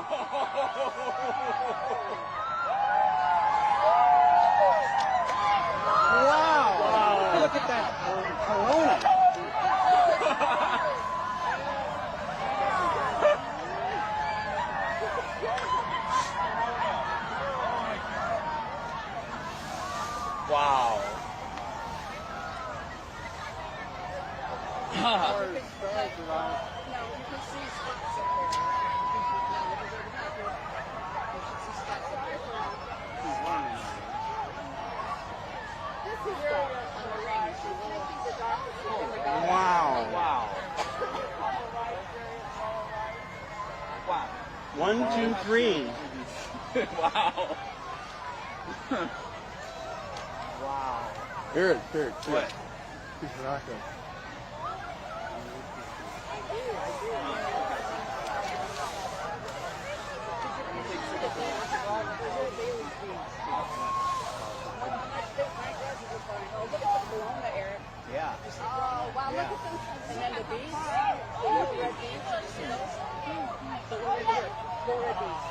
Wow. Look at that Corona. Wow. Wow. Wow. Wow. 1, 2, 3. Wow. Wow. Here, What? He's rocking. Yeah. Oh, wow, look at them. And then the bees. The red bees. You see those? The red bees. Florida bees.